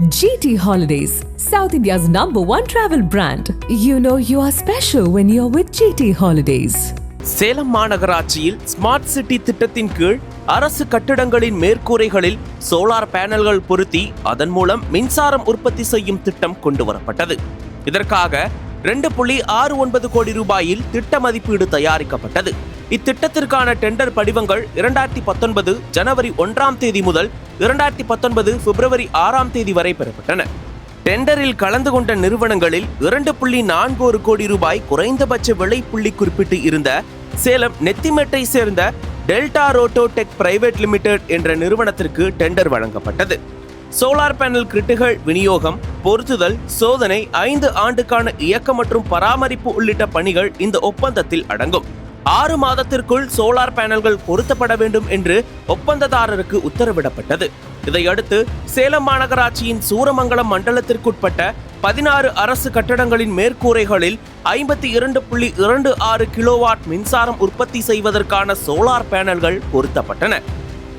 GT Holidays, South India's #1 travel brand. You know you are special when you're with GT Holidays. Salem மாநகராட்சியில் smart city திட்டத்தின் கீழ் அரசு கட்டிடங்களின் மேற்கூரைகளில் solar பேனல்கள் பொருத்தி அதன் மூலம் மின்சாரம் உற்பத்தி செய்யும் திட்டம் கொண்டுவரப்பட்டது. இதற்காக 2.69 கோடி ரூபாயில் திட்ட மதிப்பீடு தயாரிக்கப்பட்டது. இத்திட்டத்திற்கான டெண்டர் படிவங்கள் 2019 ஜனவரி 1ஆம் தேதி முதல் 2019 பிப்ரவரி 6ஆம் தேதி வரை பெறப்பட்டன. டெண்டரில் கலந்து கொண்ட நிறுவனங்களில் 2.41 கோடி ரூபாய் குறைந்தபட்ச விலை புள்ளி குறிப்பிட்டு இருந்த சேலம் நெத்திமெட்டை சேர்ந்த delta roto tech private limited என்ற நிறுவனத்திற்கு டெண்டர் வழங்கப்பட்டது. சோலார் பேனல் கிரிட்டுகள் விநியோகம், பொருத்துதல், சோதனை, 5 ஆண்டுக்கான இயக்கம் மற்றும் பராமரிப்பு உள்ளிட்ட பணிகள் இந்த ஒப்பந்தத்தில் அடங்கும். 6 மாதத்திற்குள் சோலார் பேனல்கள் பொருத்தப்பட வேண்டும் என்று ஒப்பந்ததாரருக்கு உத்தரவிடப்பட்டது. இதையடுத்து சேலம் மாநகராட்சியின் சூரமங்கலம் மண்டலத்திற்குட்பட்ட 16 அரசு கட்டடங்களின் மேற்கூரைகளில் 52.26 கிலோவாட் மின்சாரம் உற்பத்தி செய்வதற்கான சோலார் பேனல்கள் பொருத்தப்பட்டன.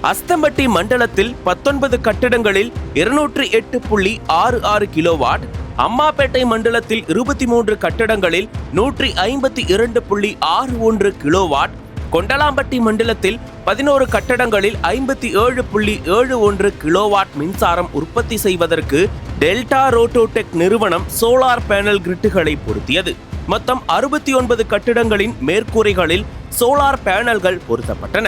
அஸ்தம்பட்டி மண்டலத்தில் 19 கட்டிடங்களில் 208.66 கிலோவாட், அம்மாப்பேட்டை மண்டலத்தில் 23 கட்டடங்களில் 152.61 கிலோவாட், கொண்டலாம்பட்டி மண்டலத்தில் 11 கட்டடங்களில் 57.71 கிலோவாட் மின்சாரம் உற்பத்தி செய்வதற்கு டெல்டா ரோட்டோடெக் நிறுவனம் சோலார் பேனல் கிரிட்டுகளை பொருத்தியது. மொத்தம் 69 கட்டிடங்களின் மேற்கூரைகளில் சோலார் பேனல்கள் பொருத்தப்பட்டன.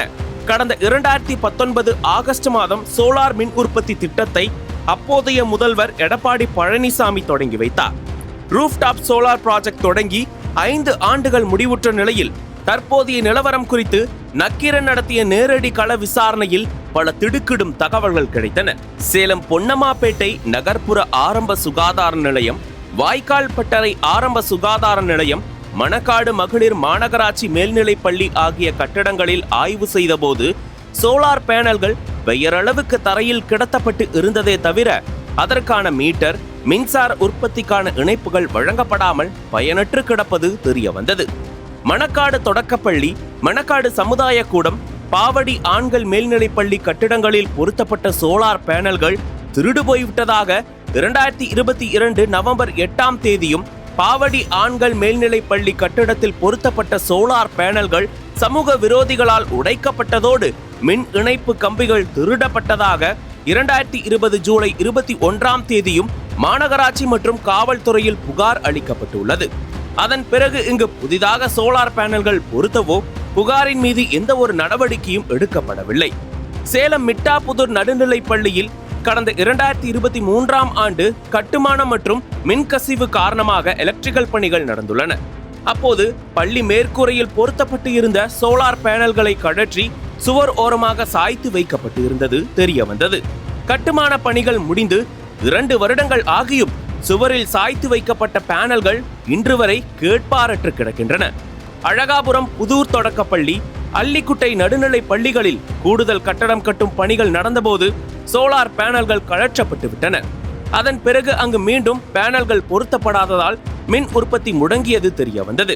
கடந்த 2019 ஆகஸ்ட் மாதம் சோலார் மின் உற்பத்தி திட்டத்தை அப்போதைய முதல்வர் எடப்பாடி பழனிசாமி தொடங்கி வைத்தார். ரூஃப்டாப் சோலார் ப்ராஜெக்ட் தொடங்கி 5 ஆண்டுகள் முடிவுற்ற நிலையில் தற்போதைய நிலவரம் குறித்து நக்கீரன் நடத்திய நேரடி கள விசாரணையில் பல திடுக்கிடும் தகவல்கள் கிடைத்தன. சேலம் பொன்னம்மாப்பேட்டை நகர்ப்புற ஆரம்ப சுகாதார நிலையம், வாய்க்கால் பட்டறை ஆரம்ப சுகாதார நிலையம், மணக்காடு மகளிர் மாநகராட்சி மேல்நிலைப் பள்ளி ஆகிய கட்டடங்களில் ஆய்வு செய்தபோது சோலார் பேனல்கள் பெயரளவுக்கு தரையில் கிடத்தப்பட்டு இருந்ததே தவிர அதற்கான மீட்டர், மின்சார உற்பத்திக்கான இணைப்புகள் வழங்கப்படாமல் பயனற்று கிடப்பது தெரிய வந்தது. மணக்காடு தொடக்கப்பள்ளி, மணக்காடு சமுதாய கூடம், பாவடி ஆண்கள் மேல்நிலைப் பள்ளி கட்டிடங்களில் பொருத்தப்பட்ட சோலார் பேனல்கள் திருடு போய்விட்டதாக 2022 நவம்பர் 8ஆம் தேதியும் பாவடி ஆண்கள் மேல்நிலைப் பள்ளி கட்டிடத்தில் பொருத்தப்பட்ட சோலார் பேனல்கள் சமூக விரோதிகளால் உடைக்கப்பட்டதோடு மின் இணைப்பு கம்பிகள் திருடப்பட்டதாக 2020 ஜூலை 21ஆம் தேதியும் மாநகராட்சி மற்றும் காவல்துறையில் புகார் அளிக்கப்பட்டுள்ளது. அதன் பிறகு இங்கு புதிதாக சோலார் பேனல்கள் பொருத்தவோ புகாரின் மீது எந்த ஒரு நடவடிக்கையும் எடுக்கப்படவில்லை. சேலம் மிட்டாப்புதூர் நடுநிலைப் பள்ளியில் கடந்த 2023ஆம் ஆண்டு கட்டுமானம் மற்றும் மின்கசிவு காரணமாக எலக்ட்ரிக்கல் பணிகள் நடந்துள்ளன. அப்போது பள்ளி மேற்கூரையில் பொருத்தப்பட்டு இருந்த சோலார் பேனல்களை கழற்றி சுவர் ஓரமாக சாய்த்து வைக்கப்பட்டு இருந்தது தெரிய வந்தது. கட்டுமான பணிகள் முடிந்து 2 வருடங்கள் ஆகியும் சுவரில் சாய்த்து வைக்கப்பட்ட பேனல்கள் இன்று வரை கேட்பாரற்று கிடக்கின்றன. அழகாபுரம் புதூர் தொடக்கப்பள்ளி, அல்லிக்குட்டை நடுநிலை பள்ளிகளில் கூடுதல் கட்டடம் கட்டும் பணிகள் நடந்தபோது சோலார் பேனல்கள் கழற்றப்பட்டு விட்டன. அதன் பிறகு அங்கு மீண்டும் பேனல்கள் பொருத்தப்படாததால் மின் உற்பத்தி முடங்கியது தெரிய வந்தது.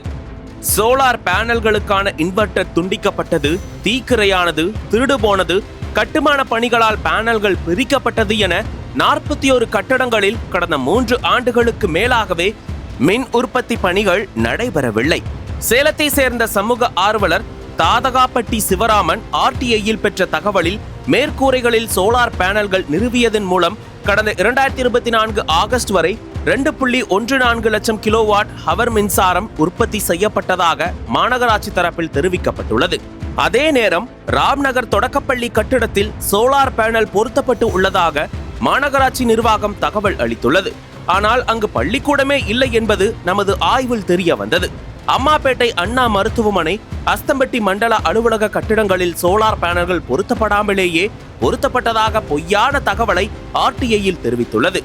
சோலார் பேனல்களுக்கான இன்வெர்டர் துண்டிக்கப்பட்டது, தீக்கிரையானது, திருடு போனது, கட்டுமான பணிகளால் பேனல்கள் பிரிக்கப்பட்டது என 41 கட்டடங்களில் கடந்த 3 ஆண்டுகளுக்கு மேலாகவே மின் உற்பத்தி பணிகள் நடைபெறவில்லை. சேலத்தை சேர்ந்த சமூக ஆர்வலர் தாதகாப்பட்டி சிவராமன் RTIயில் பெற்ற தகவலில் மேற்கூரைகளில் சோலார் பேனல்கள் நிறுவியதன் மூலம் கடந்த 2024 ஆகஸ்ட் வரை 2.14 லட்சம் கிலோவாட் ஹவர் மின்சாரம் உற்பத்தி செய்யப்பட்டதாக மாநகராட்சி தரப்பில் தெரிவிக்கப்பட்டுள்ளது. அதே நேரம் ராம்நகர் தொடக்கப்பள்ளி கட்டிடத்தில் சோலார் பேனல் பொருத்தப்பட்டு உள்ளதாக மாநகராட்சி நிர்வாகம் தகவல் அளித்துள்ளது. ஆனால் அங்கு பள்ளிக்கூடமே இல்லை என்பது நமது ஆய்வில் தெரிய வந்தது. அம்மாப்பேட்டை அண்ணா மருத்துவமனை, அஸ்தம்பட்டி மண்டல அலுவலக கட்டிடங்களில் சோலார் பேனல்கள் பொருத்தப்படாமலேயே பொருத்தப்பட்டதாக பொய்யான தகவலை RTIயில் தெரிவித்துள்ளது.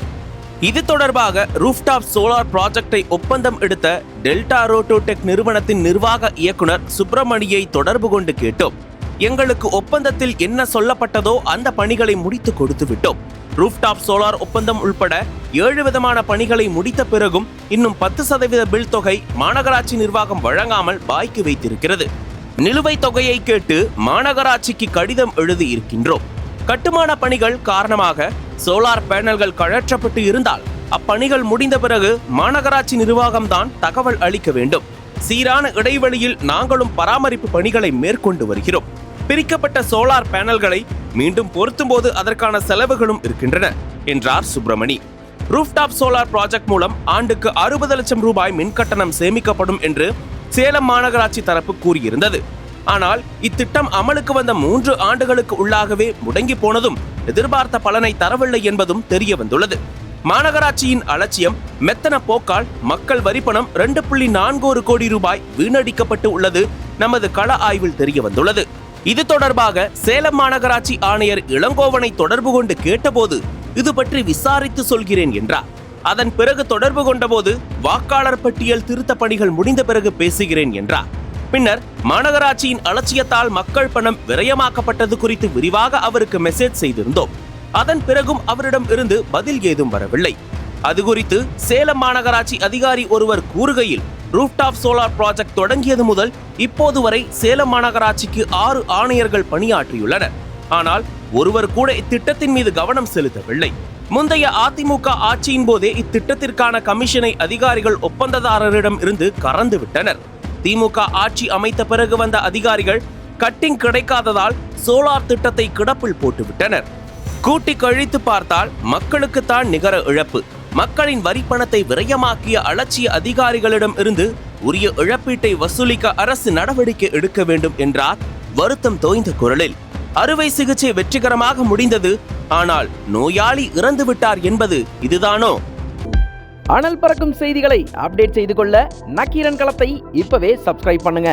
இது தொடர்பாக ரூஃப்டாப் சோலார் ப்ராஜெக்டை ஒப்பந்தம் எடுத்த டெல்டா ரோட்டோடெக் நிறுவனத்தின் நிர்வாக இயக்குனர் சுப்பிரமணியை தொடர்பு கொண்டு கேட்டோம். எங்களுக்கு ஒப்பந்தத்தில் என்ன சொல்லப்பட்டதோ அந்த பணிகளை முடித்து கொடுத்து விட்டோம். ரூஃப்டாப் சோலார் ஒப்பந்தம் உள்பட 7 விதமான பணிகளை முடித்த பிறகும் இன்னும் 10% பில் தொகை மாநகராட்சி நிர்வாகம் வழங்காமல் பாக்கி வைத்திருக்கிறது. நிலுவைத் தொகையை கேட்டு மாநகராட்சிக்கு கடிதம் எழுதி இருக்கின்றோம். கட்டுமான பணிகள் காரணமாக சோலார் பேனல்கள் கழற்றப்பட்டு இருந்தால் அப்பணிகள் முடிந்த பிறகு மாநகராட்சி நிர்வாகம்தான் தகவல் அளிக்க வேண்டும். சீரான இடைவெளியில் நாங்களும் பராமரிப்பு பணிகளை மேற்கொண்டு வருகிறோம். பிரிக்கப்பட்ட சோலார் பேனல்களை மீண்டும் பொருத்தும் போது அதற்கான செலவுகளும் இருக்கின்றன என்றார் சுப்பிரமணி. ரூஃப்டாப் சோலார் ப்ராஜெக்ட் மூலம் ஆண்டுக்கு 60 லட்சம் ரூபாய் மின்கட்டணம் சேமிக்கப்படும் என்று சேலம் மாநகராட்சி தரப்பு கூறியிருந்தது. ஆனால் இத்திட்டம் அமலுக்கு வந்த 3 ஆண்டுகளுக்கு உள்ளாகவே முடங்கி போனதும் எதிர்பார்த்த பலனை தரவில்லை என்பதும் தெரிய வந்துள்ளது. மாநகராட்சியின் அலட்சியம், மெத்தன போக்கால் மக்கள் வரிப்பணம் 2.41 கோடி ரூபாய் வீணடிக்கப்பட்டு உள்ளது நமது கள ஆய்வில் தெரிய வந்துள்ளது. இது தொடர்பாக சேலம் மாநகராட்சி ஆணையர் இளங்கோவனை தொடர்பு கொண்டு கேட்டபோது இது பற்றி விசாரித்து சொல்கிறேன் என்றார். அதன் பிறகு தொடர்பு கொண்டபோது வாக்காளர் பட்டியல் திருத்த பணிகள் முடிந்த பிறகு பேசுகிறேன் என்றார். பின்னர் மாநகராட்சியின் அலட்சியத்தால் மக்கள் பணம் விரயமாக்கப்பட்டது குறித்து விரிவாக அவருக்கு மெசேஜ் செய்திருந்தோம். அதன் பிறகும் அவரிடம் இருந்து பதில் ஏதும் வரவில்லை. அது குறித்து சேலம் மாநகராட்சி அதிகாரி ஒருவர் கூறுகையில், ரூஃப்டாப் சோலார் ப்ராஜெக்ட் தொடங்கியது முதல் இப்போது வரை சேலம் மாநகராட்சிக்கு 6 ஆணையர்கள் பணியாற்றியுள்ளனர். ஆனால் ஒருவர் கூட இத்திட்டத்தின் மீது கவனம் செலுத்தவில்லை. முந்தைய அதிமுக ஆட்சியின் போதே இத்திட்டத்திற்கான கமிஷனை அதிகாரிகள் ஒப்பந்ததாரரிடம் இருந்து கறந்து விட்டனர். திமுக ஆட்சி அமைத்த பிறகு வந்த அதிகாரிகள் கட்டிங் கிடைக்காததால் சோலார் திட்டத்தை கிடப்பில் போட்டுவிட்டனர். கூட்டி கழித்து பார்த்தால் மக்களுக்குத்தான் நிகர இழப்பு. மக்களின் வரிப்பணத்தை விரயமாக்கிய அலட்சிய அதிகாரிகளிடம் இருந்து உரிய இழப்பீட்டை வசூலிக்க அரசு நடவடிக்கை எடுக்க வேண்டும் என்றார் வருத்தம் தோய்ந்த குரலில். அறுவை சிகிச்சை வெற்றிகரமாக முடிந்தது, ஆனால் நோயாளி இறந்து விட்டார் என்பது இதுதானோ? அனல் பறக்கும் செய்திகளை அப்டேட் செய்து கொள்ள நக்கீரன் களத்தை இப்பவே சப்ஸ்கிரைப் பண்ணுங்க.